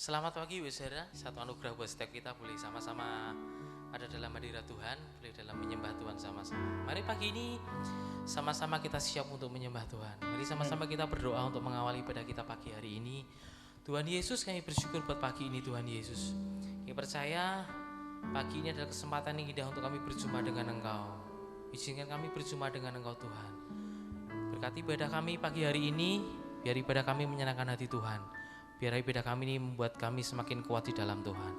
Selamat pagi Bu Saudara, satu anugerah buat setiap kita boleh sama-sama ada dalam hadirat Tuhan, boleh dalam menyembah Tuhan sama-sama. Mari pagi ini sama-sama kita siap untuk menyembah Tuhan. Mari sama-sama kita berdoa untuk mengawali ibadah kita pagi hari ini. Tuhan Yesus, kami bersyukur buat pagi ini Tuhan Yesus. Kami percaya pagi ini adalah kesempatan yang indah untuk kami berjumpa dengan Engkau. Izinkan kami berjumpa dengan Engkau Tuhan. Berkati ibadah kami pagi hari ini, biar ibadah kami menyenangkan hati Tuhan. Biar ibadah kami ini membuat kami semakin kuat di dalam Tuhan.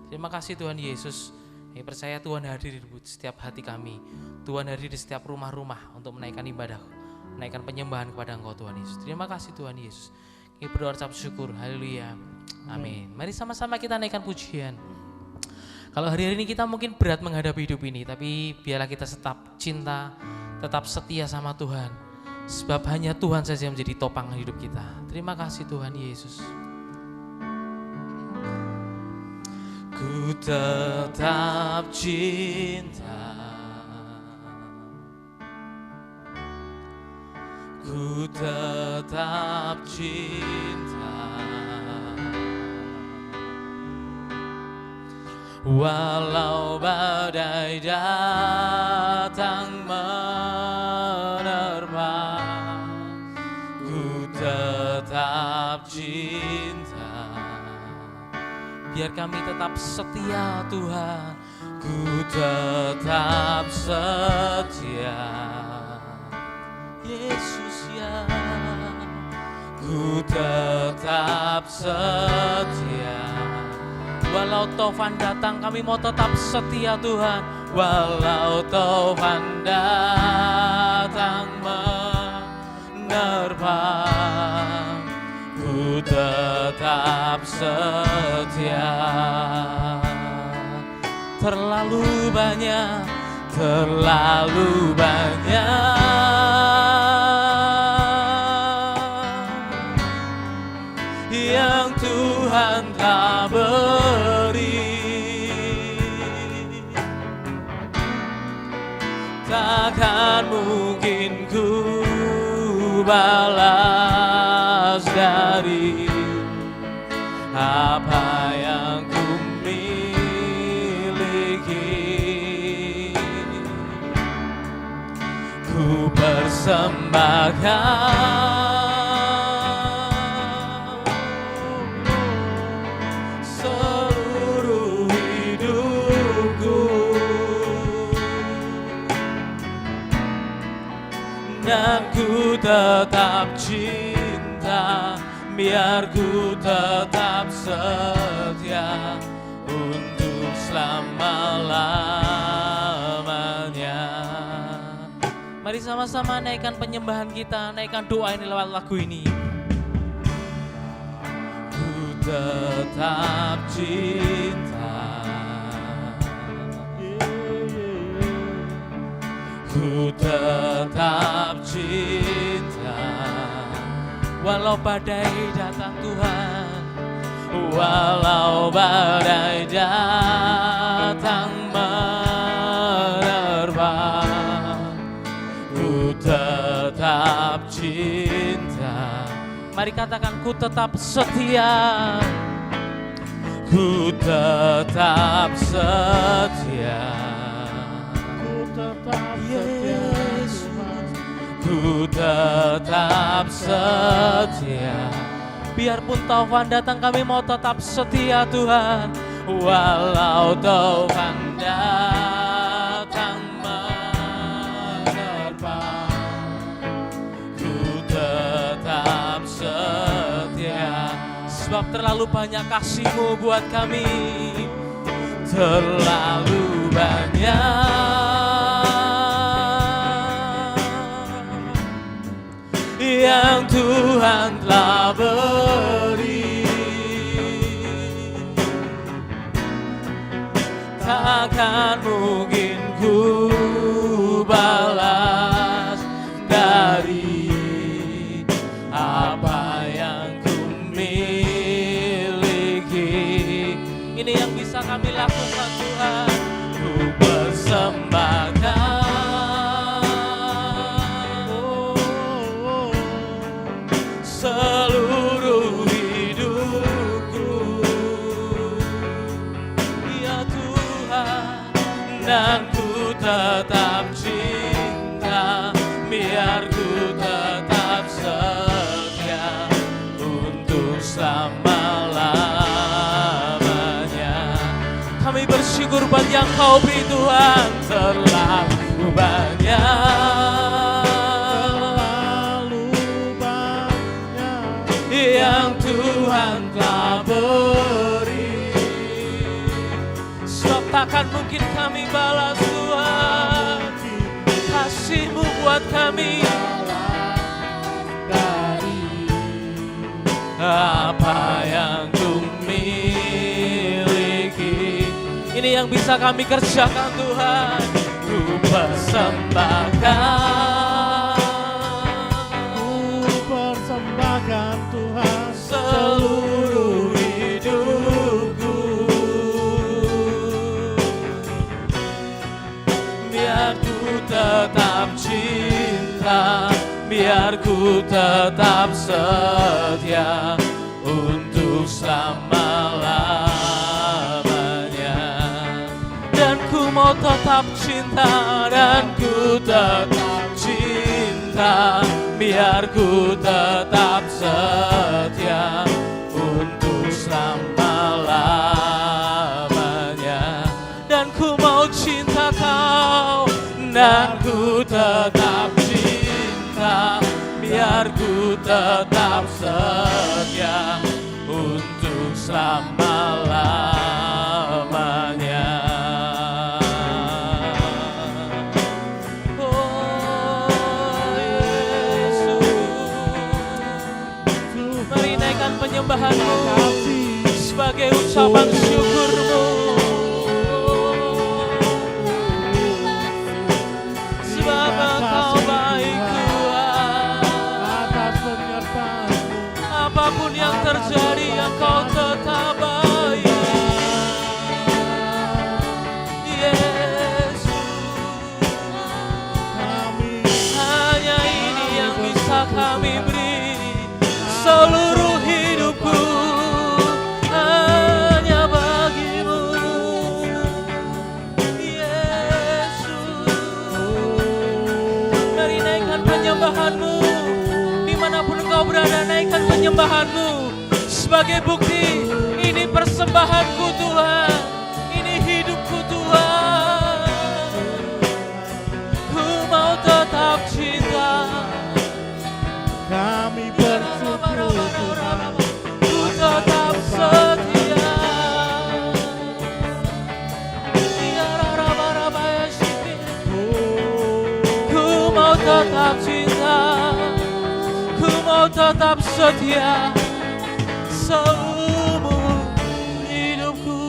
Terima kasih Tuhan Yesus. Kami percaya Tuhan hadir di setiap hati kami. Tuhan hadir di setiap rumah-rumah untuk menaikkan ibadah, menaikkan penyembahan kepada Engkau Tuhan Yesus. Terima kasih Tuhan Yesus. Kami berdoa ucap syukur. Haleluya. Amin. Mari sama-sama kita naikkan pujian. Kalau hari ini kita mungkin berat menghadapi hidup ini, tapi biarlah kita tetap cinta, tetap setia sama Tuhan. Sebab hanya Tuhan saja yang menjadi topang hidup kita. Terima kasih Tuhan Yesus. Ku tetap cinta, ku tetap cinta, walau badai datang menerpa, ku tetap cinta. Biar kami tetap setia Tuhan, ku tetap setia. Yesus ya, ku tetap setia. Walau taufan datang kami mau tetap setia Tuhan. Walau taufan datang menerpa, ku tetap setia. Terlalu banyak yang Tuhan telah beri, takkan mungkin ku balas dari apa yang ku miliki. Ku persembahkan seluruh hidupku, dan ku tetap cinta. Biar ku tetap setia untuk selama-lamanya. Mari sama-sama naikkan penyembahan kita, naikkan doa ini lewat lagu ini. Ku tetap cinta, ku tetap cinta. Walau badai datang Tuhan, walau badai datang menerpa, ku tetap cinta. Mari katakan, ku tetap setia, ku tetap setia, ku tetap setia. Ku tetap setia. Biarpun taufan datang kami mau tetap setia Tuhan. Walau taufan datang menerpa, ku tetap setia. Sebab terlalu banyak kasih-Mu buat kami, terlalu banyak yang Tuhan telah beri, takkan mungkin ku balas dari apa yang ku miliki. Ini yang bisa kami lakukan Tuhan, ku persembahkan seluruh berlipat yang kau beri Tuhan terlalu banyak. Yang Tuhan telah beri, sebab takkan mungkin kami balas Tuhan kasih-Mu buat kami dari apa yang Ku miliki. Ini yang bisa kami kerjakan Tuhan, Ku persembahkan Tuhan seluruh hidupku. Biar ku tetap cinta, biar ku tetap setia untuk selama-lamanya. Dan ku mau tetap cinta, dan ku tetap cinta, biar ku tetap setia untuk selama-lamanya. Dan ku mau cinta kau, dan ku tetap cinta, biar ku tetap setia untuk selama-lamanya. Penyembahan-Mu sebagai ucapan syukur-Mu, sebab Engkau baik Tuhan. Atas penyertaan-Mu, apapun yang terjadi Engkau tetap baik. Yesus, hanya ini yang bisa kami beri. Seluruh hidupku hanya bagi-Mu, Yesus. Mari naikkan penyembahan-Mu, dimanapun Engkau berada, naikkan penyembahan-Mu sebagai bukti. Ini persembahanku Tuhan, ini hidupku Tuhan. Ku mau tetap cinta, kami bersyukur Tuhan, ku tetap setia. Ku mau tetap cinta, ku mau tetap setia seumur hidupku.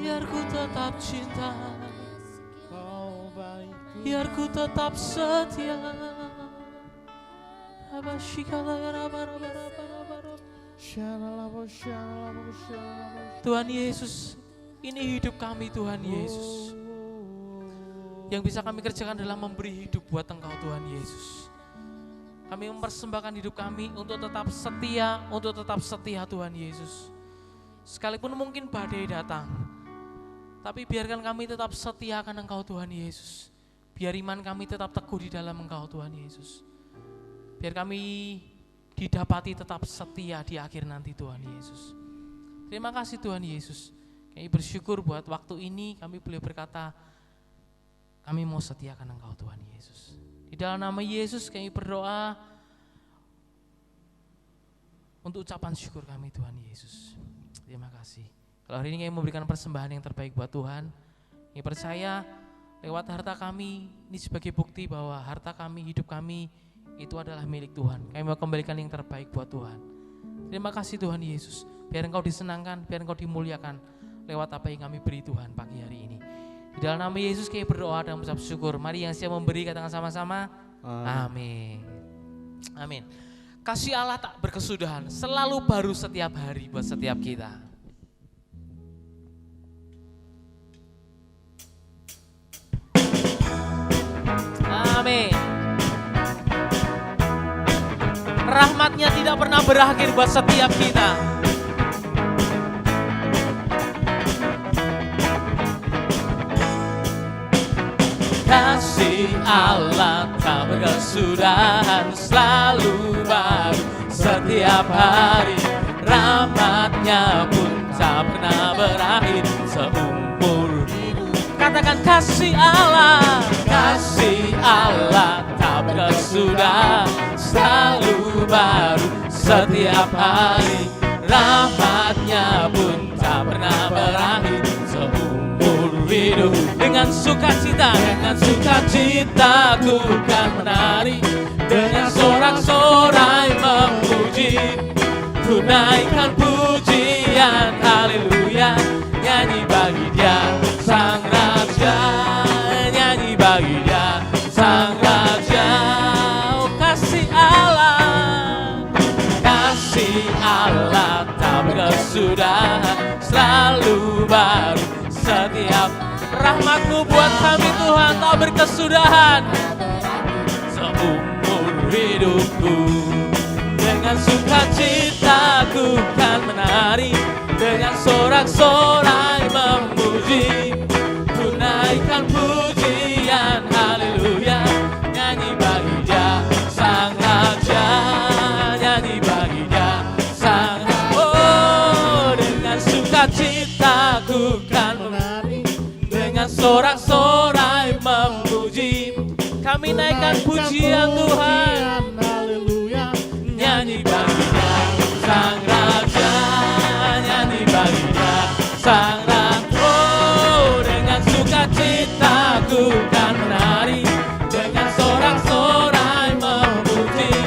Biar ku tetap cinta, biar ku tetap setia. Tuhan Yesus, ini hidup kami Tuhan Yesus. Yang bisa kami kerjakan adalah memberi hidup buat Engkau Tuhan Yesus. Kami mempersembahkan hidup kami untuk tetap setia Tuhan Yesus. Sekalipun mungkin badai datang, tapi biarkan kami tetap setia akan Engkau Tuhan Yesus. Biar iman kami tetap teguh di dalam Engkau Tuhan Yesus. Biar kami didapati tetap setia di akhir nanti Tuhan Yesus. Terima kasih Tuhan Yesus. Kami bersyukur buat waktu ini kami boleh berkata, kami mau setiakan Engkau Tuhan Yesus. Di dalam nama Yesus kami berdoa untuk ucapan syukur kami Tuhan Yesus. Terima kasih. Kalau hari ini kami memberikan persembahan yang terbaik buat Tuhan, kami percaya lewat harta kami ini sebagai bukti bahwa harta kami, hidup kami itu adalah milik Tuhan. Kami mau kembalikan yang terbaik buat Tuhan. Terima kasih Tuhan Yesus. Biar Engkau disenangkan, biar Engkau dimuliakan lewat apa yang kami beri Tuhan pagi hari ini. Di dalam nama Yesus kami berdoa dan mengucap syukur. Mari yang siap memberi katakan sama-sama. Amin. Amin. Kasih Allah tak berkesudahan, selalu baru setiap hari buat setiap kita. Amin. Rahmatnya tidak pernah berakhir buat setiap kita. Kasih Allah tak berkesudahan, selalu baru setiap hari. Rahmat-Nya pun tak pernah berakhir seumur hidup. Katakan kasih Allah tak berkesudahan, selalu baru setiap hari. Rahmat-Nya pun tak pernah berakhir seumur hidup. Dengan sukacita ku kan menari, dengan sorak-sorai memuji, tunaikan pujian haleluya. Nyanyi bagi Dia Sang Raja, nyanyi bagi Dia Sang Raja. Oh, kasih Allah tak berkesudahan, selalu baru setiap. Rahmat-Mu buat kami Tuhan tak berkesudahan seumur hidupku. Dengan sukacita ku kan menari, dengan sorak-sorai memuji, tunaikan pujian haleluya. Nyanyi bagi Dia Sang Raja, nyanyi bagi Dia Sang Raja. Oh, dengan sukacita ku kan menari, dengan sorak-sorai memuji, kami naikkan pujian Tuhan. Nyanyi bagi Dia Sang Raja, nyanyi bagi Dia Sang Raja. Oh, dengan sukacita ku kan menari, dengan sorak-sorai memuji,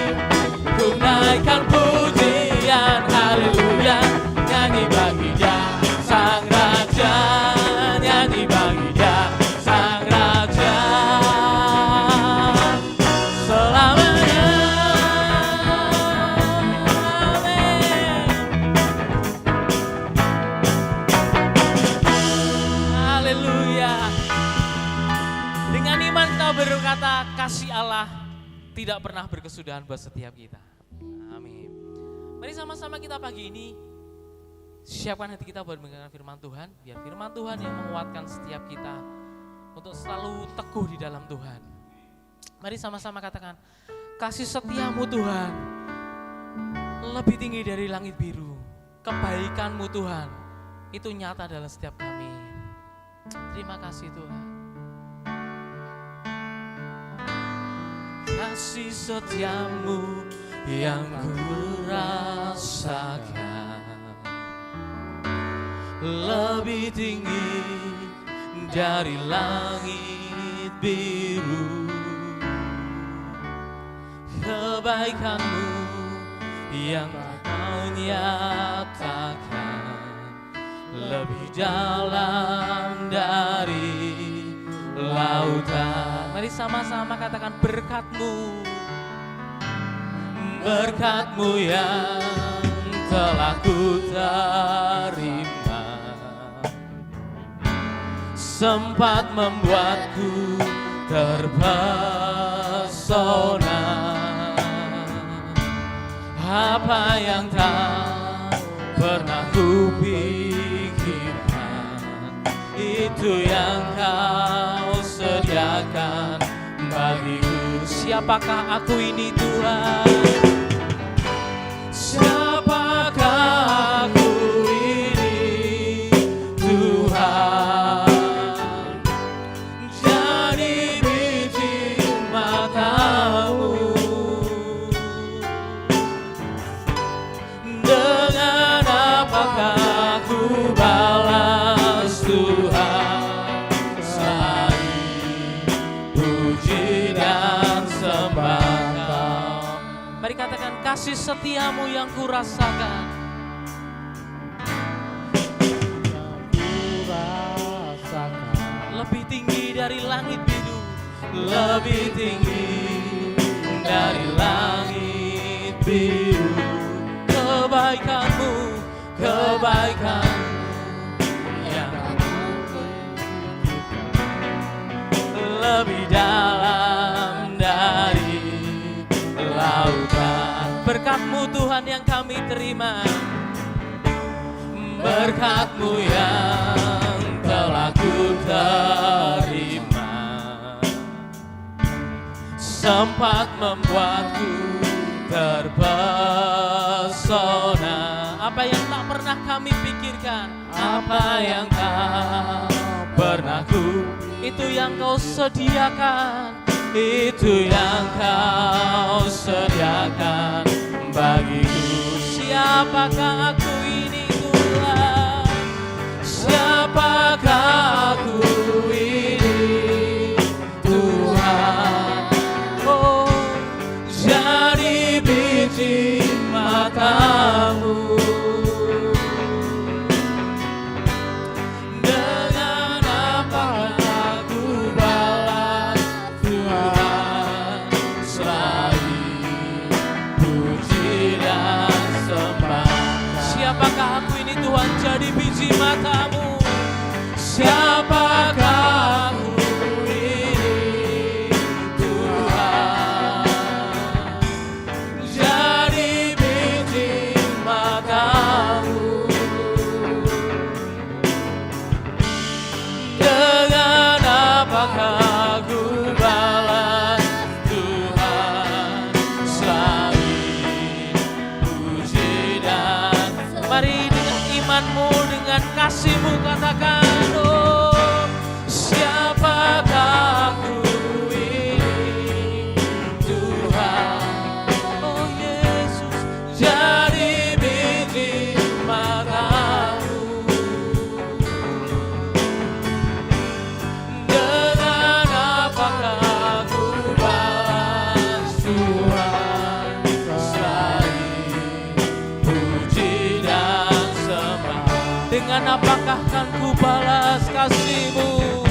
tunaikan pujian haleluya. Nyanyi bagi Dia Sang Raja, nyanyi bagi Dia Sang Raja selamanya. Berkata kasih Allah tidak pernah berkesudahan buat setiap kita. Amin. Mari sama-sama kita pagi ini siapkan hati kita buat mendengarkan firman Tuhan. Biar firman Tuhan yang menguatkan setiap kita untuk selalu teguh di dalam Tuhan. Mari sama-sama katakan, kasih setiamu Tuhan lebih tinggi dari langit biru. Kebaikanmu Tuhan itu nyata dalam setiap kami. Terima kasih Tuhan. Kasih setiamu yang ku rasakan lebih tinggi dari langit biru. Kebaikanmu yang kau nyatakan lebih dalam dari lautan. Mari sama-sama katakan berkat-Mu, berkat-Mu yang telah ku terima, sempat membuatku terpesona. Apa yang tak pernah ku pikirkan, itu yang Kau sediakan bagiku. Siapakah aku ini Tuhan? Siapakah aku ini Tuhan? Jadi biji mata-Mu, dengan apakah ku balas Tuhan? Mari katakan kasih setiamu yang kurasakan lebih tinggi dari langit biru, lebih tinggi dari langit biru. Kebaikanmu, kebaikanmu yang lebih dalam dari lautan. Berkat-Mu Tuhan yang kami terima, berkat-Mu yang telah ku terima, sempat membuatku terpesona. Apa yang tak pernah kami pikirkan, apa yang tak pernah itu yang kau sediakan, itu yang kau sediakan bagiku. Siapakah aku ini Tuhan? Siapakah aku ini Tuhan? Oh, jadi biji matamu. Dengan apa aku balas Tuhan selain puji dan sembah. Siapakah aku ini Tuhan, jadi biji matamu? Siapakah aku ini Tuhan, jadi biji matamu. Dengan apakah aku balas Tuhan selain puji dan. Mari dengan imanmu, dengan kasihmu katakan, oh, siapakah aku ini Tuhan? Oh Yesus, jadi biji matamu. Dengan apakah aku balas Tuhan selain puji dan sembah? Dengan apakah kan ku balas kasih-Mu?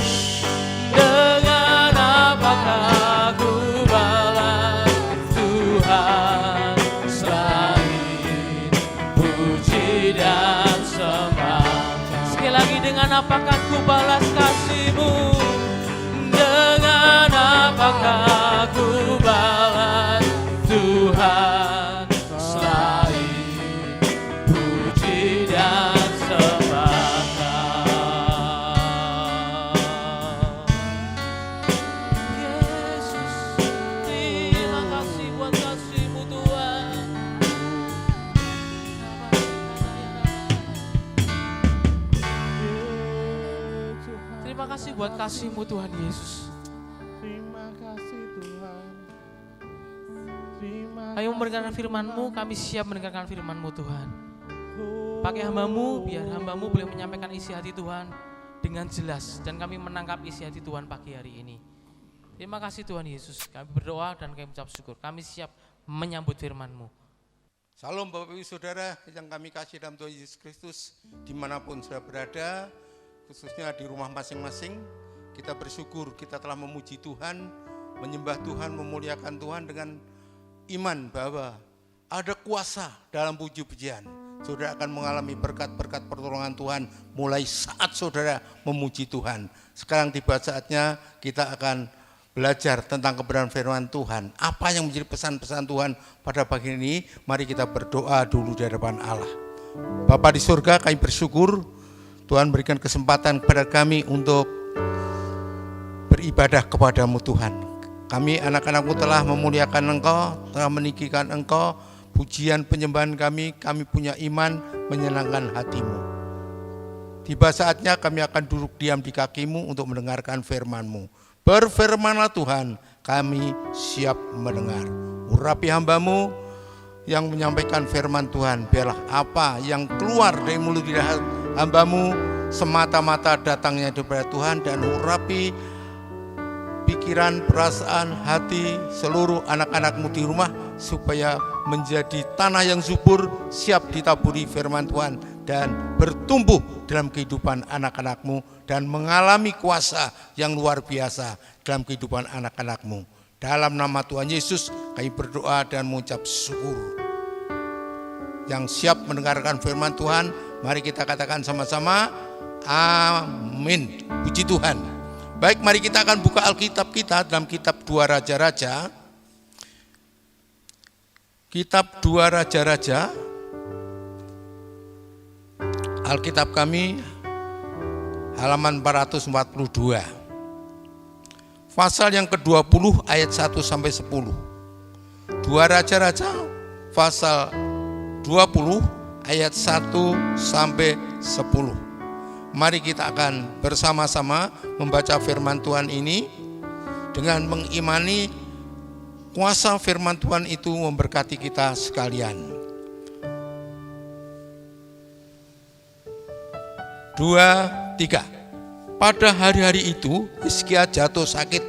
Dengan apakah ku balas Tuhan selain puji dan sembah? Sekali lagi, dengan apakah ku balas kasih-Mu? Dengan apakah ku balas Tuhan selain puji dan sembah? Yesus, terima kasih buat kasih-Mu Tuhan. Terima kasih buat kasih-Mu Tuhan Yesus. Terima kasih Tuhan. Ayo mendengarkan firman-Mu, kami siap mendengarkan firman-Mu Tuhan. Pakai hamba-Mu, biar hamba-Mu boleh menyampaikan isi hati Tuhan dengan jelas, dan kami menangkap isi hati Tuhan pagi hari ini. Terima kasih Tuhan Yesus, kami berdoa dan kami ucap syukur. Kami siap menyambut firman-Mu. Salam Bapak Ibu Saudara yang kami kasih dalam Tuhan Yesus Kristus, dimanapun sudah berada, khususnya di rumah masing-masing. Kita bersyukur kita telah memuji Tuhan, menyembah Tuhan, memuliakan Tuhan dengan iman bahwa ada kuasa dalam puji-pujian. Saudara akan mengalami berkat-berkat pertolongan Tuhan mulai saat saudara memuji Tuhan. Sekarang tiba saatnya kita akan belajar tentang kebenaran firman Tuhan. Apa yang menjadi pesan-pesan Tuhan pada pagi ini? Mari kita berdoa dulu di hadapan Allah. Bapa di surga, kami bersyukur Tuhan berikan kesempatan kepada kami untuk beribadah kepadamu Tuhan. Kami anak-anakmu telah memuliakan Engkau, telah meninggikan Engkau. Pujian penyembahan kami punya iman menyenangkan hatimu. Tiba saatnya kami akan duduk diam di kakimu untuk mendengarkan firman-Mu. Berfirmanlah Tuhan, kami siap mendengar. Urapi hamba-Mu yang menyampaikan firman Tuhan. Biarlah apa yang keluar dari mulut hamba-Mu semata-mata datangnya daripada Tuhan, dan urapi pikiran, perasaan, hati seluruh anak-anak-Mu di rumah supaya menjadi tanah yang subur, siap ditaburi firman Tuhan dan bertumbuh dalam kehidupan anak-anak-Mu dan mengalami kuasa yang luar biasa dalam kehidupan anak-anak-Mu. Dalam nama Tuhan Yesus kami berdoa dan mengucap syukur. Yang siap mendengarkan firman Tuhan, mari kita katakan sama-sama, amin. Puji Tuhan. Baik, mari kita akan buka Alkitab kita dalam kitab 2 Raja-Raja. Kitab 2 Raja-Raja, Alkitab kami halaman 442. pasal yang ke-20 ayat 1 sampai 10. 2 Raja-Raja pasal 20 ayat 1 sampai 10. Mari kita akan bersama-sama membaca firman Tuhan ini dengan mengimani kuasa firman Tuhan itu memberkati kita sekalian. 2, 3. Pada hari-hari itu Hizkia jatuh sakit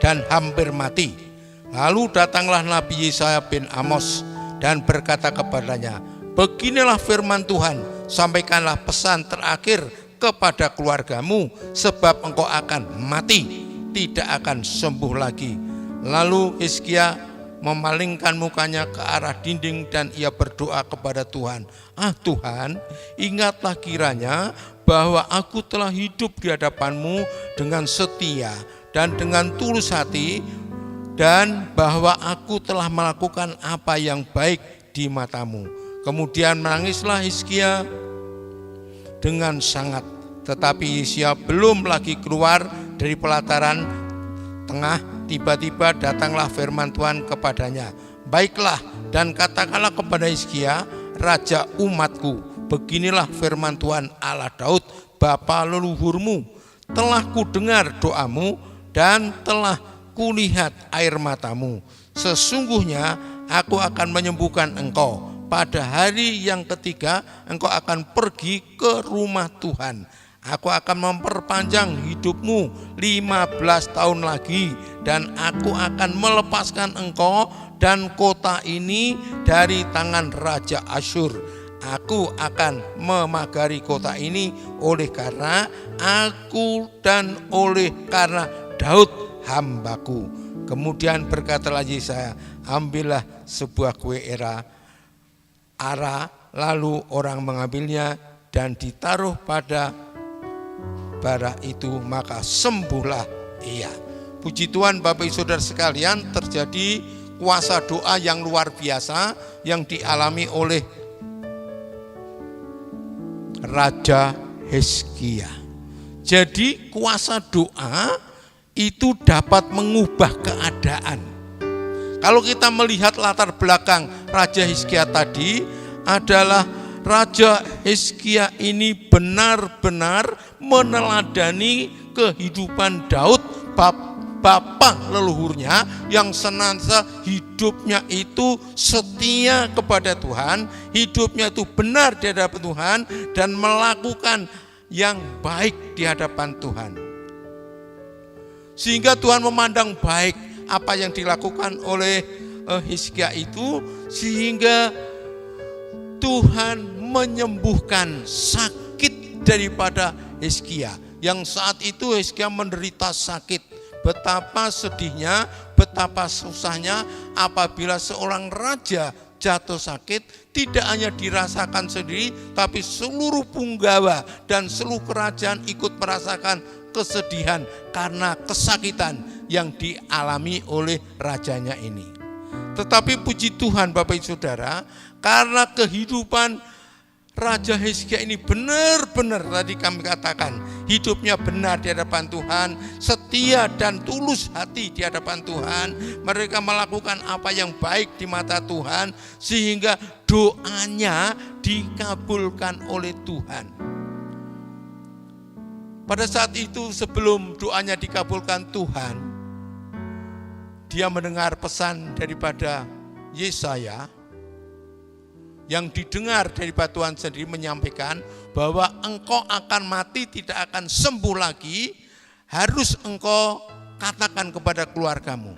dan hampir mati. Lalu datanglah Nabi Yesaya bin Amos dan berkata kepadanya, beginilah firman Tuhan, sampaikanlah pesan terakhir kepada keluargamu, sebab engkau akan mati, tidak akan sembuh lagi. Lalu Hizkia memalingkan mukanya ke arah dinding dan ia berdoa kepada Tuhan, Tuhan, ingatlah kiranya bahwa aku telah hidup di hadapanmu dengan setia dan dengan tulus hati, dan bahwa aku telah melakukan apa yang baik di matamu. Kemudian menangislah Hizkia dengan sangat. Tetapi Hizkia belum lagi keluar dari pelataran tengah, tiba-tiba datanglah firman Tuhan kepadanya, baiklah dan katakanlah kepada Hizkia, raja umatku, beginilah firman Tuhan Allah Daud, bapa leluhurmu, telah kudengar doamu dan telah kulihat air matamu. Sesungguhnya aku akan menyembuhkan engkau. Pada hari yang ketiga engkau akan pergi ke rumah Tuhan. Aku akan memperpanjang hidupmu 15 tahun lagi, dan aku akan melepaskan engkau dan kota ini dari tangan Raja Asyur. Aku akan memagari kota ini oleh karena aku dan oleh karena Daud hambaku. Kemudian berkatalah Yesaya, ambillah sebuah kue ara, lalu orang mengambilnya dan ditaruh pada bara itu, maka sembuhlah ia. Puji Tuhan, Bapak Ibu Saudara sekalian, terjadi kuasa doa yang luar biasa yang dialami oleh Raja Hizkia. Jadi kuasa doa itu dapat mengubah keadaan. Kalau kita melihat latar belakang Raja Hizkia tadi adalah Raja Hizkia ini benar-benar meneladani kehidupan Daud, bapak leluhurnya, yang senantiasa hidupnya itu setia kepada Tuhan, hidupnya itu benar di hadapan Tuhan dan melakukan yang baik di hadapan Tuhan. Sehingga Tuhan memandang baik apa yang dilakukan oleh Hizkia itu, sehingga Tuhan menyembuhkan sakit daripada Hizkia. Yang saat itu Hizkia menderita sakit. Betapa sedihnya, betapa susahnya apabila seorang raja jatuh sakit, tidak hanya dirasakan sendiri, tapi seluruh punggawa dan seluruh kerajaan ikut merasakan kesedihan karena kesakitan yang dialami oleh rajanya ini. Tetapi puji Tuhan Bapak Ibu Saudara, karena kehidupan Raja Hizkia ini benar-benar tadi kami katakan hidupnya benar di hadapan Tuhan, setia dan tulus hati di hadapan Tuhan. Mereka melakukan apa yang baik di mata Tuhan, sehingga doanya dikabulkan oleh Tuhan. Pada saat itu sebelum doanya dikabulkan Tuhan, dia mendengar pesan daripada Yesaya, yang didengar dari Tuhan sendiri menyampaikan bahwa engkau akan mati, tidak akan sembuh lagi, harus engkau katakan kepada keluargamu.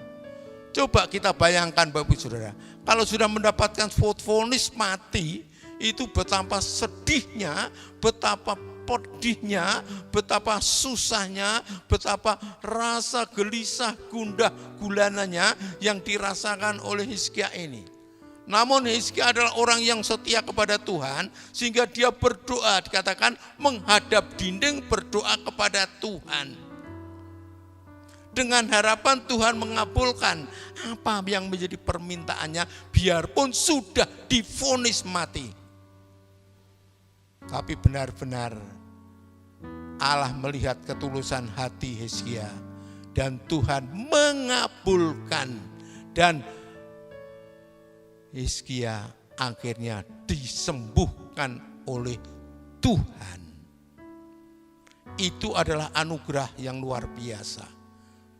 Coba kita bayangkan Bapak Saudara, kalau sudah mendapatkan vonis mati, itu betapa sedihnya, betapa pedihnya, betapa susahnya, betapa rasa gelisah, gundah gulananya yang dirasakan oleh Hizkia ini. Namun Hizkia adalah orang yang setia kepada Tuhan, sehingga dia berdoa, dikatakan menghadap dinding berdoa kepada Tuhan, dengan harapan Tuhan mengabulkan apa yang menjadi permintaannya, biarpun sudah divonis mati. Tapi benar-benar Allah melihat ketulusan hati Hizkia, dan Tuhan mengabulkan, dan Hizkia akhirnya disembuhkan oleh Tuhan. Itu adalah anugerah yang luar biasa.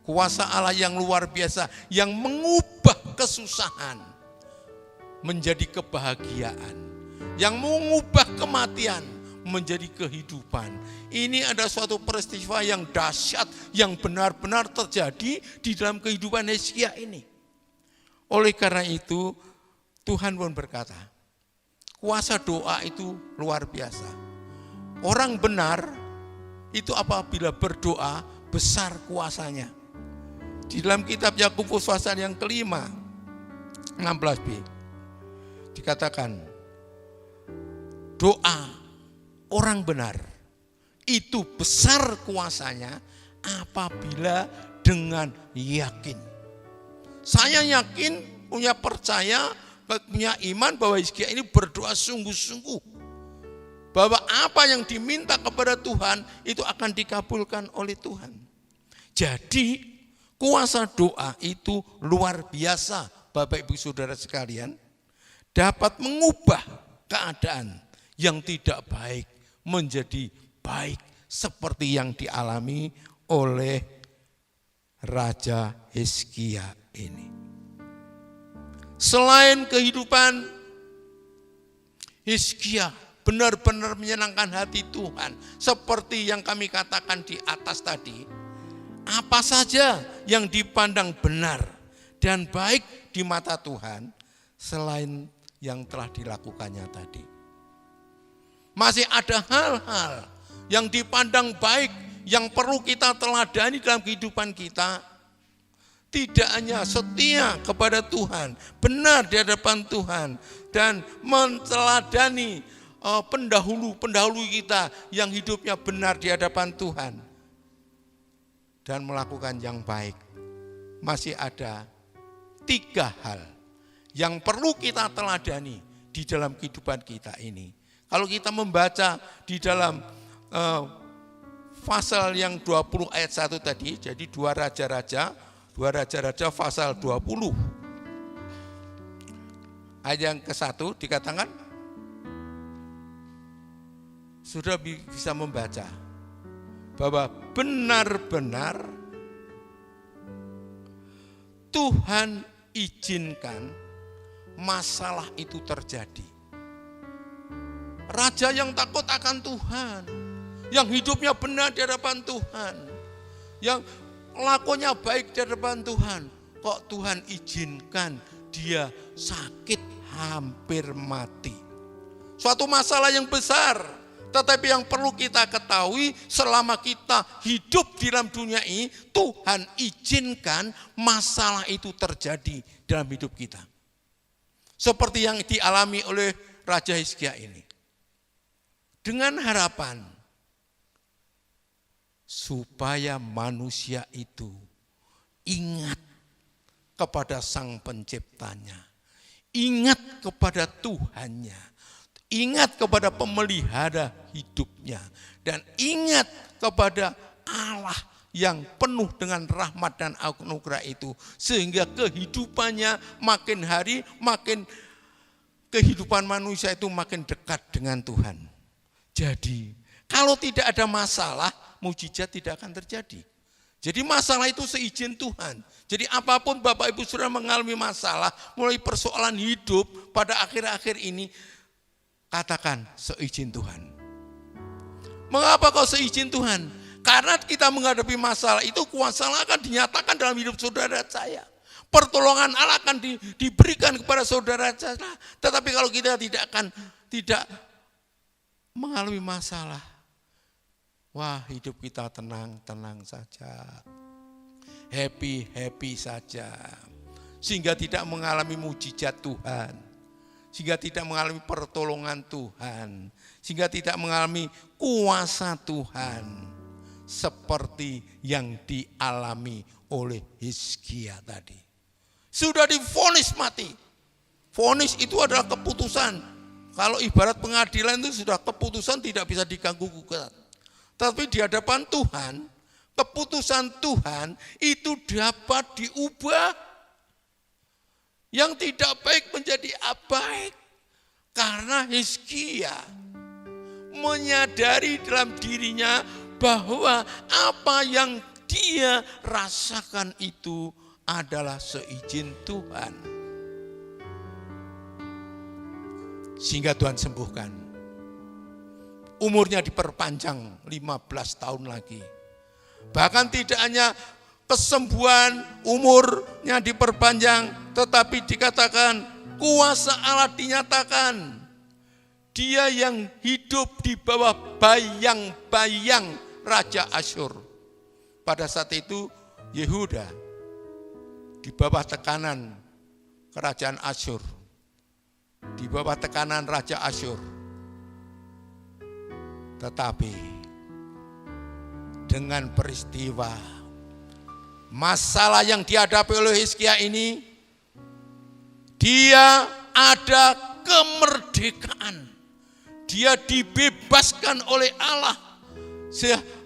Kuasa Allah yang luar biasa yang mengubah kesusahan menjadi kebahagiaan, yang mengubah kematian menjadi kehidupan. Ini ada suatu peristiwa yang dahsyat yang benar-benar terjadi di dalam kehidupan Hizkia ini. Oleh karena itu Tuhan pun berkata, kuasa doa itu luar biasa. Orang benar itu apabila berdoa besar kuasanya. Di dalam kitab Yakobus pasal yang kelima 16b dikatakan, doa orang benar itu besar kuasanya apabila dengan yakin. Saya yakin, punya percaya, punya iman bahwa Hizkia ini berdoa sungguh-sungguh, bahwa apa yang diminta kepada Tuhan itu akan dikabulkan oleh Tuhan. Jadi kuasa doa itu luar biasa, Bapak Ibu Saudara sekalian, dapat mengubah keadaan yang tidak baik menjadi baik seperti yang dialami oleh Raja Hizkia ini. Selain kehidupan Hizkia benar-benar menyenangkan hati Tuhan, seperti yang kami katakan di atas tadi, apa saja yang dipandang benar dan baik di mata Tuhan selain yang telah dilakukannya tadi. Masih ada hal-hal yang dipandang baik yang perlu kita teladani dalam kehidupan kita. Tidak hanya setia kepada Tuhan, benar di hadapan Tuhan, dan menteladani pendahulu kita yang hidupnya benar di hadapan Tuhan dan melakukan yang baik. Masih ada 3 hal yang perlu kita teladani di dalam kehidupan kita ini. Kalau kita membaca di dalam pasal yang 20 ayat 1 tadi, jadi 2 Raja-Raja pasal 20 ayat yang ke-1 dikatakan, sudah bisa membaca bahwa benar-benar Tuhan izinkan masalah itu terjadi. Raja yang takut akan Tuhan, yang hidupnya benar di hadapan Tuhan, yang lakunya baik di hadapan Tuhan, kok Tuhan izinkan dia sakit hampir mati. Suatu masalah yang besar, tetapi yang perlu kita ketahui selama kita hidup di dalam dunia ini, Tuhan izinkan masalah itu terjadi dalam hidup kita. Seperti yang dialami oleh Raja Hizkia ini. Dengan harapan supaya manusia itu ingat kepada Sang Penciptanya, ingat kepada Tuhannya, ingat kepada pemelihara hidupnya, dan ingat kepada Allah yang penuh dengan rahmat dan anugerah itu, sehingga kehidupannya makin hari makin, kehidupan manusia itu makin dekat dengan Tuhan. Jadi kalau tidak ada masalah, mukjizat tidak akan terjadi. Jadi masalah itu seizin Tuhan. Jadi apapun Bapak Ibu Saudara mengalami masalah, mulai persoalan hidup pada akhir-akhir ini, katakan seizin Tuhan. Mengapa kau seizin Tuhan? Karena kita menghadapi masalah itu, kuasa Allah akan dinyatakan dalam hidup saudara saya. Pertolongan Allah akan diberikan kepada saudara saya. Tetapi kalau kita tidak mengalami masalah, wah hidup kita tenang-tenang saja, happy saja, sehingga tidak mengalami mukjizat Tuhan, sehingga tidak mengalami pertolongan Tuhan, sehingga tidak mengalami kuasa Tuhan seperti yang dialami oleh Hizkia tadi. Sudah divonis mati. Vonis itu adalah keputusan. Kalau ibarat pengadilan itu sudah keputusan, tidak bisa diganggu gugat. Tapi di hadapan Tuhan, keputusan Tuhan itu dapat diubah. Yang tidak baik menjadi baik. Karena Hizkia menyadari dalam dirinya bahwa apa yang dia rasakan itu adalah seizin Tuhan. Sehingga Tuhan sembuhkan. Umurnya diperpanjang 15 tahun lagi. Bahkan tidak hanya kesembuhan, umurnya diperpanjang, tetapi dikatakan kuasa Allah dinyatakan. Dia yang hidup di bawah bayang-bayang Raja Asyur. Pada saat itu Yehuda di bawah tekanan kerajaan Asyur. Di bawah tekanan Raja Asyur. Tetapi dengan peristiwa masalah yang dihadapi oleh Hizkia ini, dia ada kemerdekaan. Dia dibebaskan oleh Allah.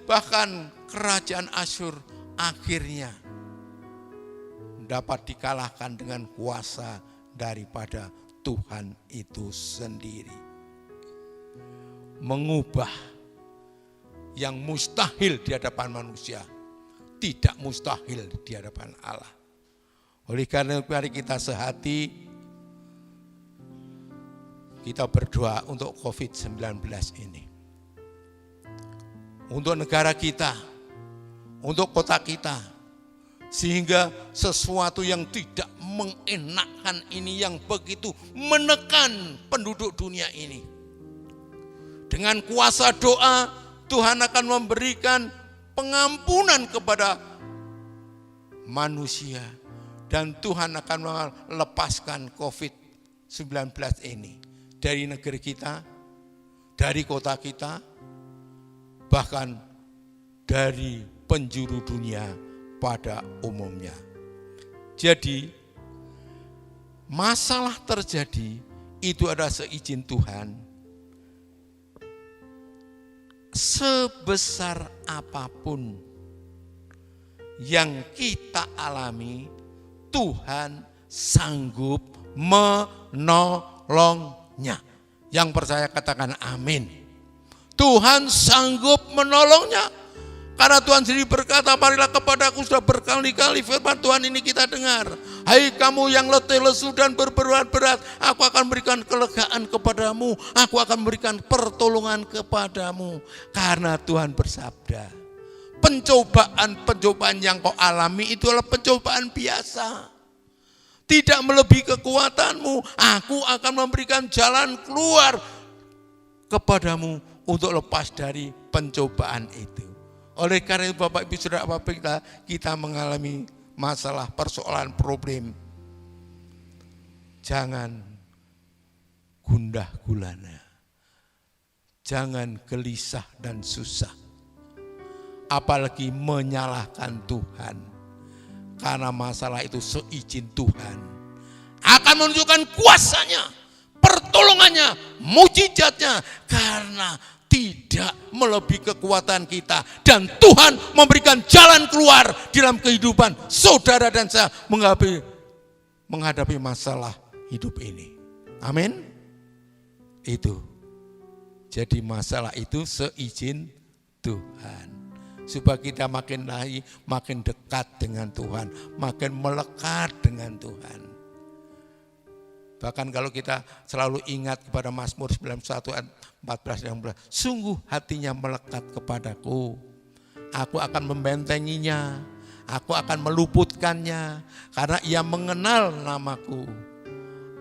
Bahkan kerajaan Asyur akhirnya dapat dikalahkan dengan kuasa daripada Tuhan itu sendiri. Mengubah yang mustahil di hadapan manusia tidak mustahil di hadapan Allah. Oleh karena itu mari kita sehati, kita berdoa untuk COVID-19 ini. Untuk negara kita, untuk kota kita. Sehingga sesuatu yang tidak mengenakkan ini yang begitu menekan penduduk dunia ini. Dengan kuasa doa, Tuhan akan memberikan pengampunan kepada manusia dan Tuhan akan melepaskan COVID-19 ini dari negeri kita, dari kota kita, bahkan dari penjuru dunia pada umumnya. Jadi masalah terjadi itu adalah seizin Tuhan. Sebesar apapun yang kita alami, Tuhan sanggup menolongnya. Yang percaya katakan amin. Tuhan sanggup menolongnya. Karena Tuhan sendiri berkata, marilah kepadaku, sudah berkali-kali firman Tuhan ini kita dengar. Hai kamu yang letih, lesu dan berbeban berat, aku akan berikan kelegaan kepadamu. Aku akan berikan pertolongan kepadamu. Karena Tuhan bersabda, pencobaan yang kau alami itu adalah pencobaan biasa. Tidak melebihi kekuatanmu. Aku akan memberikan jalan keluar kepadamu untuk lepas dari pencobaan itu. Oleh karena itu Bapak Ibu Saudara kita mengalami masalah, persoalan, problem. Jangan gundah gulana. Jangan gelisah dan susah. Apalagi menyalahkan Tuhan. Karena masalah itu seizin Tuhan. Akan menunjukkan kuasanya, pertolongannya, mujizatnya. Karena tidak melebihi kekuatan kita. Dan Tuhan memberikan jalan keluar dalam kehidupan saudara dan saya menghadapi masalah hidup ini. Amin. Itu. Jadi masalah itu seizin Tuhan. Supaya kita makin lagi, makin dekat dengan Tuhan. Makin melekat dengan Tuhan. Bahkan kalau kita selalu ingat kepada Mazmur 91 ayat 14 dan 14. Sungguh hatinya melekat kepadaku. Aku akan membentenginya. Aku akan meluputkannya. Karena ia mengenal namaku.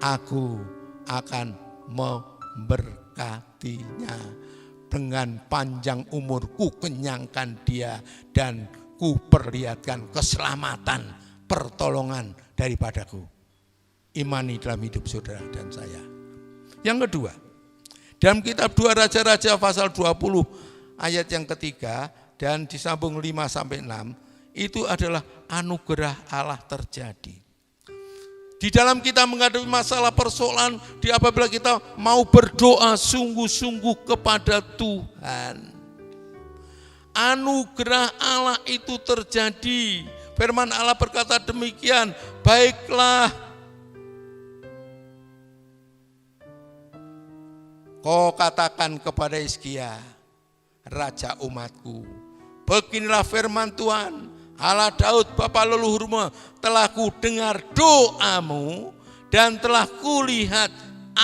Aku akan memberkatinya. Dengan panjang umurku kenyangkan dia. Dan ku perlihatkan keselamatan, pertolongan daripadaku. Imani dalam hidup saudara dan saya. Yang kedua, dalam kitab 2 Raja-Raja pasal 20 ayat yang ketiga dan disambung 5-6 itu adalah anugerah Allah terjadi. Di dalam kita menghadapi masalah persoalan, apabila kita mau berdoa sungguh-sungguh kepada Tuhan, anugerah Allah itu terjadi. Firman Allah berkata demikian, baiklah kau katakan kepada Hizkia, raja umatku, beginilah firman Tuhan, Allah Daud bapa leluhurmu, telah ku dengar doamu dan telah kulihat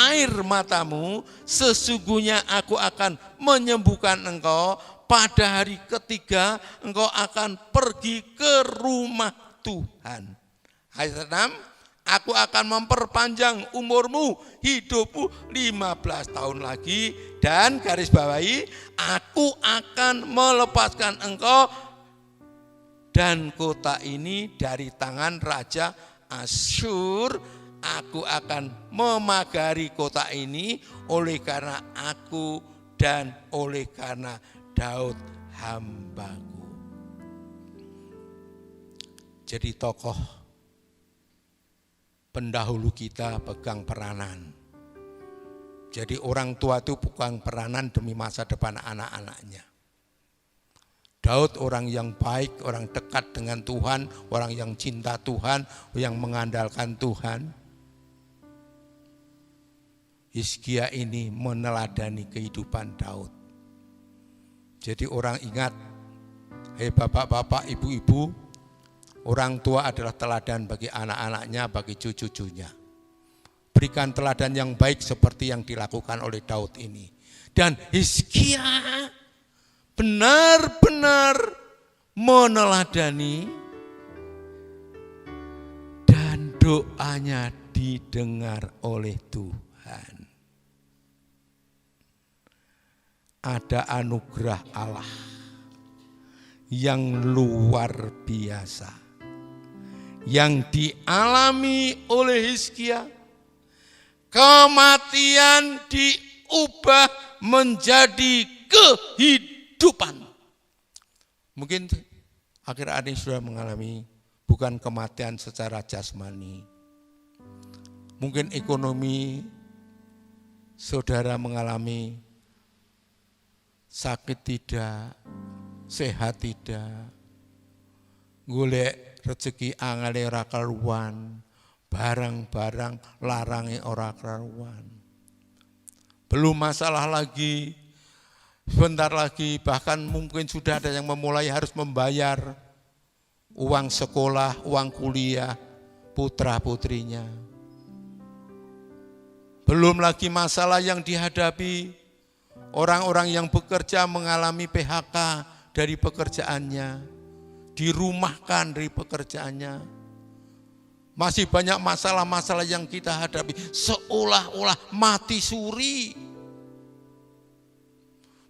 air matamu, sesungguhnya aku akan menyembuhkan engkau. Pada hari ketiga engkau akan pergi ke rumah Tuhan. Ayat 6, aku akan memperpanjang umurmu, hidupmu 15 tahun lagi. Dan garis bawahi, aku akan melepaskan engkau dan kota ini dari tangan Raja Asyur. Aku akan memagari kota ini oleh karena aku dan oleh karena Daud hambaku. Jadi tokoh pendahulu kita pegang peranan. Jadi orang tua itu pegang peranan demi masa depan anak-anaknya. Daud orang yang baik, orang dekat dengan Tuhan, orang yang cinta Tuhan, yang mengandalkan Tuhan. Hizkia ini meneladani kehidupan Daud. Jadi orang ingat, hei bapak-bapak, ibu-ibu, orang tua adalah teladan bagi anak-anaknya, bagi cucu-cucunya. Berikan teladan yang baik seperti yang dilakukan oleh Daud ini. Dan Hizkia benar-benar meneladani dan doanya didengar oleh Tuhan. Ada anugerah Allah yang luar biasa yang dialami oleh Hizkia. Kematian diubah menjadi kehidupan. Mungkin akhir-akhir ini sudah mengalami bukan kematian secara jasmani. Mungkin ekonomi saudara mengalami sakit tidak, sehat tidak, golek rezeki angale ora karuan, barang-barang larangi ora karuan. Belum masalah lagi, sebentar lagi bahkan mungkin sudah ada yang memulai harus membayar uang sekolah, uang kuliah putra-putrinya. Belum lagi masalah yang dihadapi orang-orang yang bekerja mengalami PHK dari pekerjaannya, dirumahkan dari pekerjaannya. Masih banyak masalah-masalah yang kita hadapi, seolah-olah mati suri.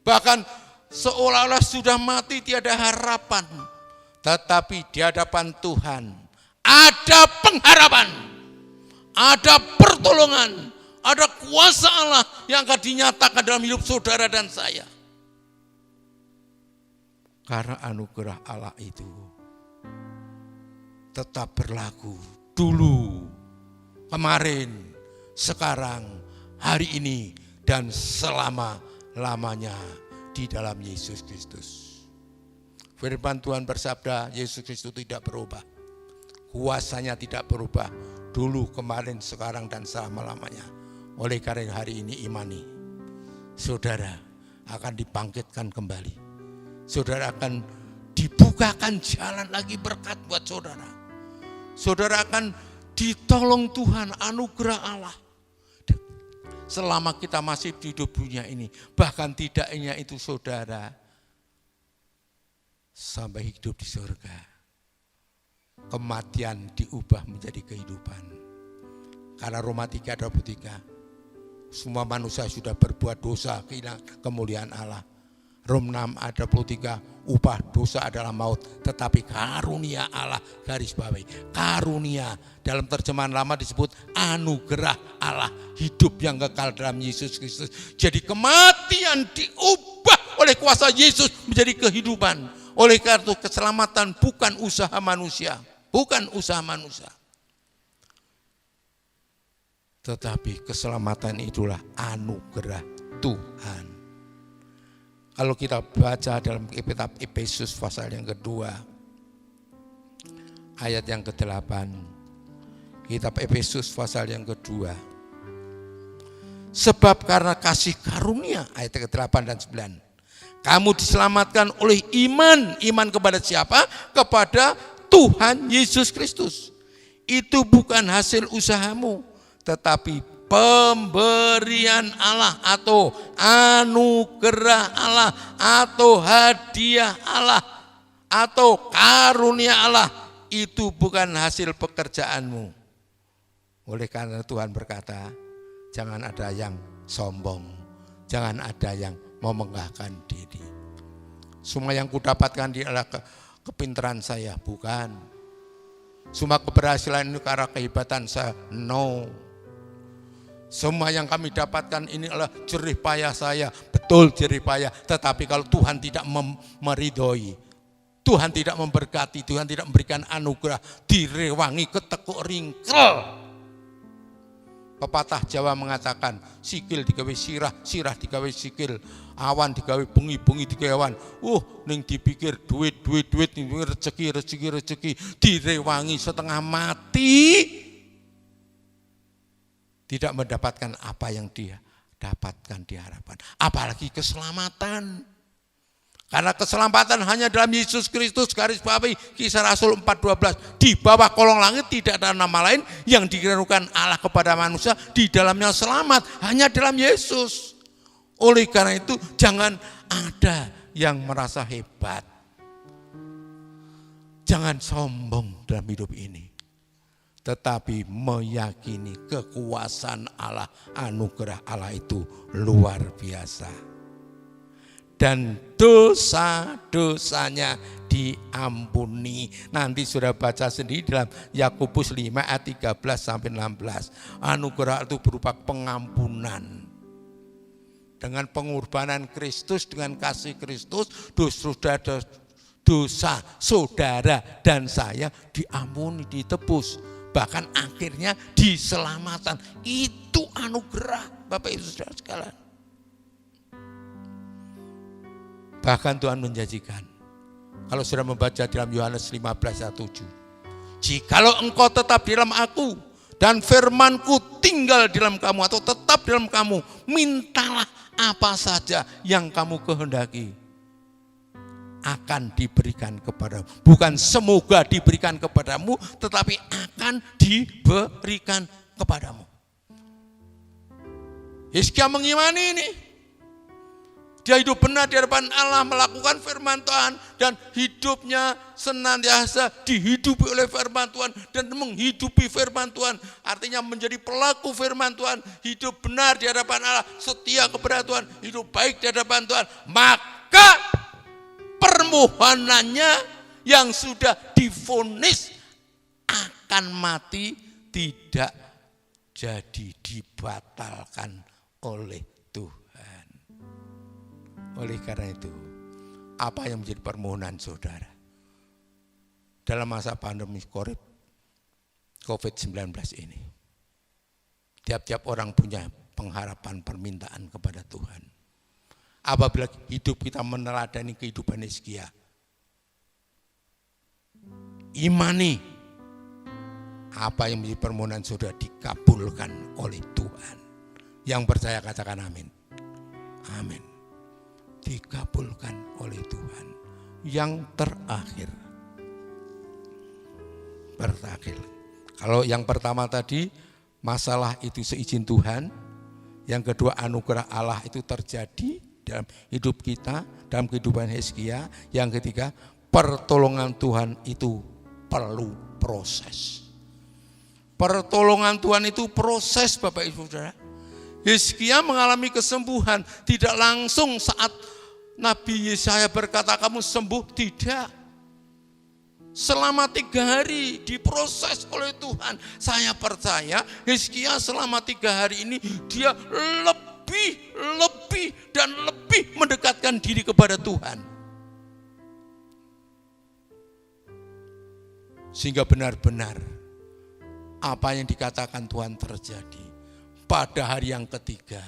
Bahkan seolah-olah sudah mati tiada harapan. Tetapi di hadapan Tuhan ada pengharapan, ada pertolongan, ada kuasa Allah yang akan dinyatakan dalam hidup saudara dan saya. Karena anugerah Allah itu tetap berlaku dulu, kemarin, sekarang, hari ini, dan selama-lamanya di dalam Yesus Kristus. Firman Tuhan bersabda, Yesus Kristus tidak berubah. Kuasanya tidak berubah dulu, kemarin, sekarang, dan selama-lamanya. Oleh karena hari ini imani, saudara akan dibangkitkan kembali. Saudara akan dibukakan jalan lagi berkat buat saudara. Saudara akan ditolong Tuhan, anugerah Allah. Selama kita masih hidup dunia ini, bahkan tidaknya itu saudara, sampai hidup di surga. Kematian diubah menjadi kehidupan. Karena Roma 3:23, semua manusia sudah berbuat dosa, kehilangan kemuliaan Allah. Roma 6:23, upah dosa adalah maut, tetapi karunia Allah, garis bawahi, karunia dalam terjemahan lama disebut anugerah Allah, hidup yang kekal dalam Yesus Kristus. Jadi kematian diubah oleh kuasa Yesus menjadi kehidupan. Oleh karena itu keselamatan bukan usaha manusia, bukan usaha manusia. Tetapi keselamatan itulah anugerah Tuhan. Kalau kita baca dalam kitab Efesus pasal yang kedua, ayat yang ke-8. Kitab Efesus pasal yang kedua. Sebab karena kasih karunia, ayat ke-8 dan 9. Kamu diselamatkan oleh iman. Iman kepada siapa? Kepada Tuhan Yesus Kristus. Itu bukan hasil usahamu, tetapi pemberian Allah atau anugerah Allah atau hadiah Allah atau karunia Allah. Itu bukan hasil pekerjaanmu. Oleh karena Tuhan berkata, jangan ada yang sombong, jangan ada yang memenggahkan diri. Semua yang kudapatkan adalah kepintaran saya, bukan. Semua keberhasilan ini karena kehebatan saya, no. Semua yang kami dapatkan ini adalah jerih payah saya, betul jerih payah. Tetapi kalau Tuhan tidak meridhoi, Tuhan tidak memberkati, Tuhan tidak memberikan anugerah, direwangi ketekuk ringkel. Pepatah Jawa mengatakan, sikil digawe sirah, sirah digawe sikil, awan digawe bengi, bengi digawe awan. Ning dipikir duit, rezeki, direwangi setengah mati. Tidak mendapatkan apa yang dia dapatkan diharapkan. Apalagi keselamatan. Karena keselamatan hanya dalam Yesus Kristus, garis bawahi Kisah Rasul 4:12. Di bawah kolong langit tidak ada nama lain yang dikenakan Allah kepada manusia di dalamnya selamat, hanya dalam Yesus. Oleh karena itu jangan ada yang merasa hebat. Jangan sombong dalam hidup ini. Tetapi meyakini kekuasaan Allah, anugerah Allah itu luar biasa. Dan dosa-dosanya diampuni. Nanti sudah baca sendiri dalam Yakobus 5 ayat 13 sampai 16. Anugerah itu berupa pengampunan. Dengan pengorbanan Kristus, dengan kasih Kristus, dosa saudara dan saya diampuni, ditebus. Bahkan akhirnya diselamatkan. Itu anugerah Bapak Ibu Saudara sekalian. Bahkan Tuhan menjanjikan, kalau sudah membaca dalam Yohanes 15 ayat 7, jikalau engkau tetap di dalam aku dan firmanku tinggal di dalam kamu atau tetap di dalam kamu, mintalah apa saja yang kamu kehendaki, akan diberikan kepadamu. Bukan semoga diberikan kepadamu, tetapi akan diberikan kepadamu. Hizkia mengimani ini. Dia hidup benar di hadapan Allah, melakukan firman Tuhan, dan hidupnya senantiasa dihidupi oleh firman Tuhan dan menghidupi firman Tuhan. Artinya menjadi pelaku firman Tuhan, hidup benar di hadapan Allah, setia kepada Tuhan, hidup baik di hadapan Tuhan. Maka permohonannya yang sudah divonis akan mati tidak jadi dibatalkan oleh Tuhan. Oleh karena itu, apa yang menjadi permohonan saudara dalam masa pandemi COVID-19 ini? Tiap-tiap orang punya pengharapan, permintaan kepada Tuhan. Apabila hidup kita meneladani kehidupan Hizkia, imani apa yang menjadi permohonan saudara dikabulkan oleh Tuhan. Yang percaya katakan amin. Amin. Dikabulkan oleh Tuhan. Yang terakhir, kalau yang pertama tadi masalah itu seizin Tuhan, yang kedua anugerah Allah itu terjadi dalam hidup kita, dalam kehidupan Hizkia. Yang ketiga, pertolongan Tuhan itu perlu proses. Pertolongan Tuhan itu proses Bapak Ibu Saudara. Hizkia mengalami kesembuhan tidak langsung saat Nabi Yesaya berkata kamu sembuh, tidak. Selama 3 hari diproses oleh Tuhan. Saya percaya Hizkia selama 3 hari ini dia lebih dan lebih mendekatkan diri kepada Tuhan. Sehingga benar-benar apa yang dikatakan Tuhan terjadi. Pada hari yang ketiga,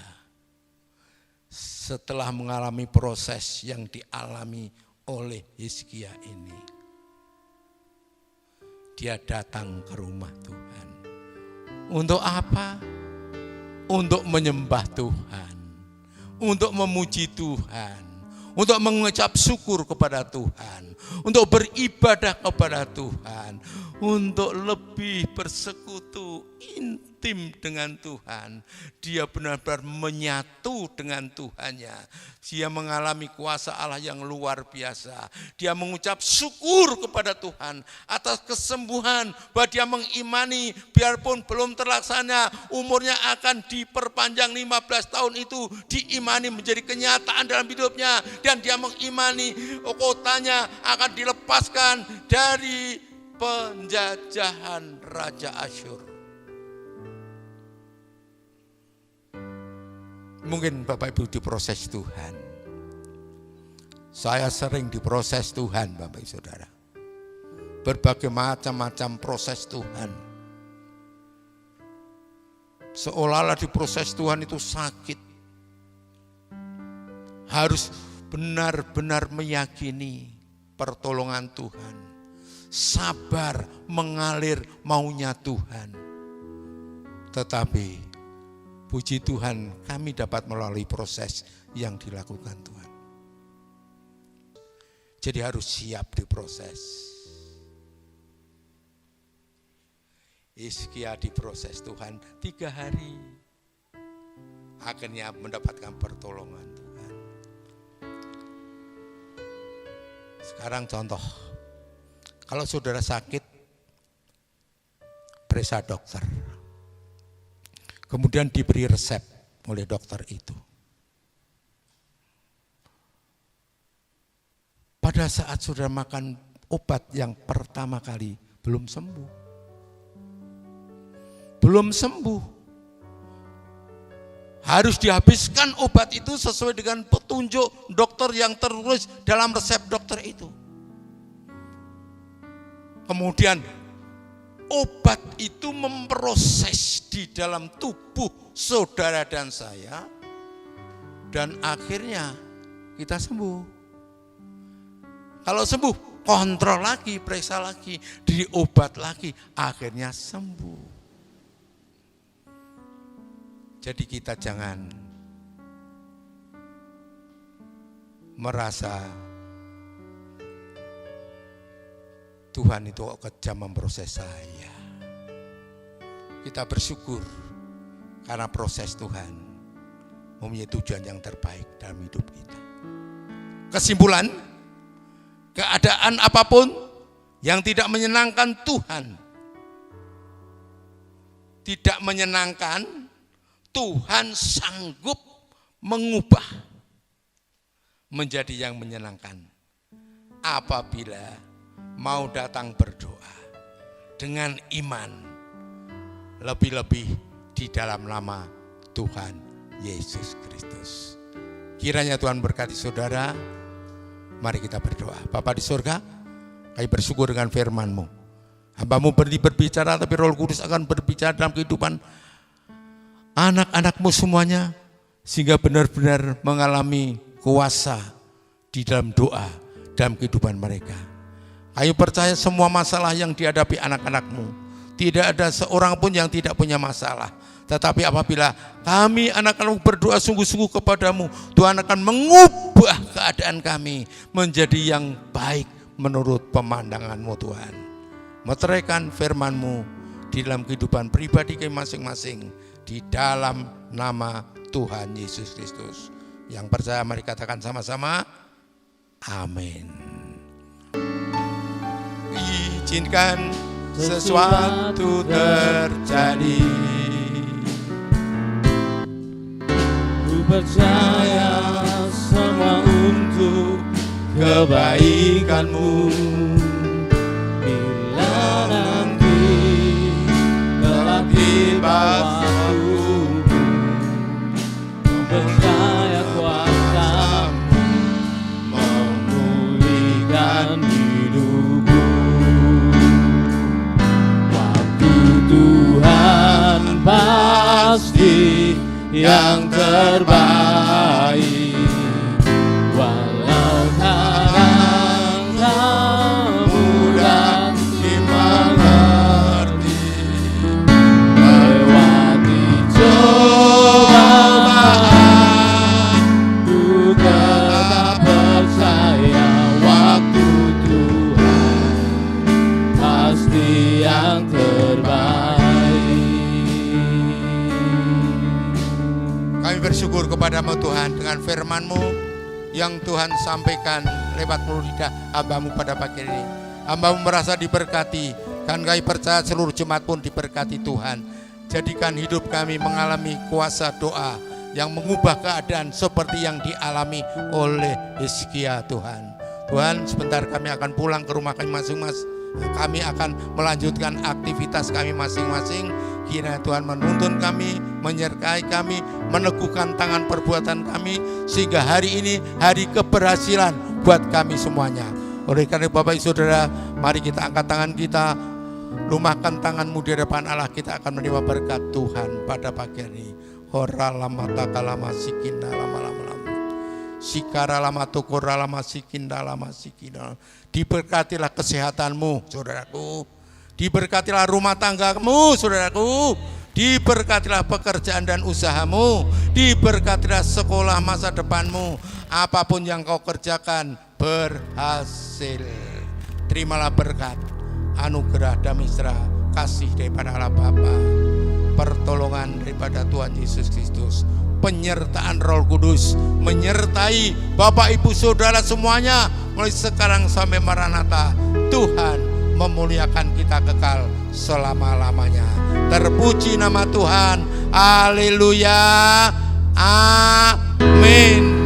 setelah mengalami proses yang dialami oleh Hizkia ini, dia datang ke rumah Tuhan. Untuk apa? Untuk menyembah Tuhan, untuk memuji Tuhan, untuk mengucap syukur kepada Tuhan, untuk beribadah kepada Tuhan, untuk lebih bersekutu intim dengan Tuhan. Dia benar-benar menyatu dengan Tuhannya. Dia mengalami kuasa Allah yang luar biasa. Dia mengucap syukur kepada Tuhan atas kesembuhan, bahwa dia mengimani biarpun belum terlaksana, umurnya akan diperpanjang 15 tahun itu diimani menjadi kenyataan dalam hidupnya, dan dia mengimani kotanya akan dilepaskan dari penjajahan Raja Asyur. Mungkin Bapak Ibu diproses Tuhan. Saya sering diproses Tuhan, Bapak Ibu Saudara. Berbagai macam-macam proses Tuhan. Seolah-olah diproses Tuhan itu sakit. Harus benar-benar meyakini pertolongan Tuhan. Sabar mengalir maunya Tuhan. Tetapi puji Tuhan, kami dapat melalui proses yang dilakukan Tuhan. Jadi harus siap diproses. Hizkia diproses Tuhan 3 hari. Akhirnya mendapatkan pertolongan Tuhan. Sekarang contoh. Kalau saudara sakit, periksa dokter. Kemudian diberi resep oleh dokter itu. Pada saat saudara makan obat yang pertama kali, belum sembuh. Belum sembuh. Harus dihabiskan obat itu sesuai dengan petunjuk dokter yang tertulis dalam resep dokter itu. Kemudian obat itu memproses di dalam tubuh saudara dan saya, dan akhirnya kita sembuh. Kalau sembuh, kontrol lagi, periksa lagi, diobat lagi, akhirnya sembuh. Jadi kita jangan merasa Tuhan itu kejam memproses saya. Kita bersyukur karena proses Tuhan mempunyai tujuan yang terbaik dalam hidup kita. Kesimpulan, keadaan apapun yang tidak menyenangkan Tuhan, tidak menyenangkan, Tuhan sanggup mengubah menjadi yang menyenangkan. Apabila mau datang berdoa dengan iman, lebih-lebih di dalam nama Tuhan Yesus Kristus. Kiranya Tuhan berkati saudara. Mari kita berdoa. Bapa di surga, kami bersyukur dengan firman-Mu. Hamba-Mu berbicara, tapi Roh Kudus akan berbicara dalam kehidupan anak-anak-Mu semuanya, sehingga benar-benar mengalami kuasa di dalam doa, dalam kehidupan mereka. Kami percaya semua masalah yang dihadapi anak-anak-Mu, tidak ada seorang pun yang tidak punya masalah. Tetapi apabila kami anak-anak berdoa sungguh-sungguh kepadamu, Tuhan akan mengubah keadaan kami menjadi yang baik menurut pemandangan-Mu Tuhan. Meteraikan firman-Mu di dalam kehidupan pribadi kami masing-masing, di dalam nama Tuhan Yesus Kristus. Yang percaya mari katakan sama-sama, amin. Izinkan sesuatu terjadi. Ku percaya semua untuk kebaikan-Mu. Bila nanti telah tiba waktu, ku percaya kuasa-Mu memulihkan hidupku. Tuhan pasti yang terbaik. kepadamu Tuhan dengan firman-Mu yang Tuhan sampaikan lewat mulut lidah hamba-Mu pada pagi ini. Hamba-Mu merasa diberkati, dan kami percaya seluruh jemaat pun diberkati Tuhan. Jadikan hidup kami mengalami kuasa doa yang mengubah keadaan seperti yang dialami oleh Hizkia Tuhan. Tuhan, sebentar kami akan pulang ke rumah kami masing-masing. Kami akan melanjutkan aktivitas kami masing-masing. Kiranya Tuhan menuntun kami, menyertai kami, meneguhkan tangan perbuatan kami, sehingga hari ini hari keberhasilan buat kami semuanya. Oleh karena Bapak Ibu Saudara, mari kita angkat tangan kita, lumahkan tanganmu di depan Allah, kita akan menerima berkat Tuhan pada pagi hari. Hora lama takalama sikinda lama lama lama sikara lama tukura lama sikinda lama sikinda. Diberkatilah kesehatanmu saudaraku, diberkatilah rumah tanggamu saudaraku, diberkatilah pekerjaan dan usahamu, diberkatilah sekolah masa depanmu. Apapun yang kau kerjakan berhasil. Terimalah berkat, anugerah, damai sejahtera, kasih daripada Allah Bapa, pertolongan daripada Tuhan Yesus Kristus, penyertaan Roh Kudus menyertai Bapak Ibu Saudara semuanya mulai sekarang sampai Maranatha. Tuhan memuliakan kita kekal selama-lamanya. Terpuji nama Tuhan. Haleluya. Amin.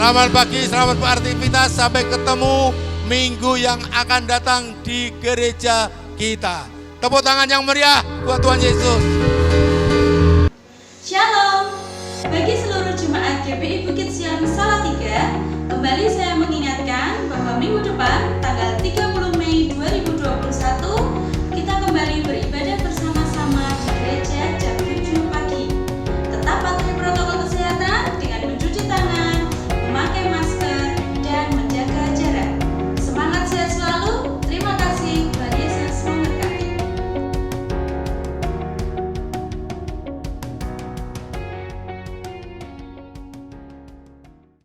Selamat pagi, selamat beraktivitas. Sampai ketemu minggu yang akan datang di gereja kita. Tepuk tangan yang meriah buat Tuhan Yesus. Shalom. Bagi seluruh jemaat GBI Bukit Siam Salatiga, kembali saya mengingatkan bahwa minggu depan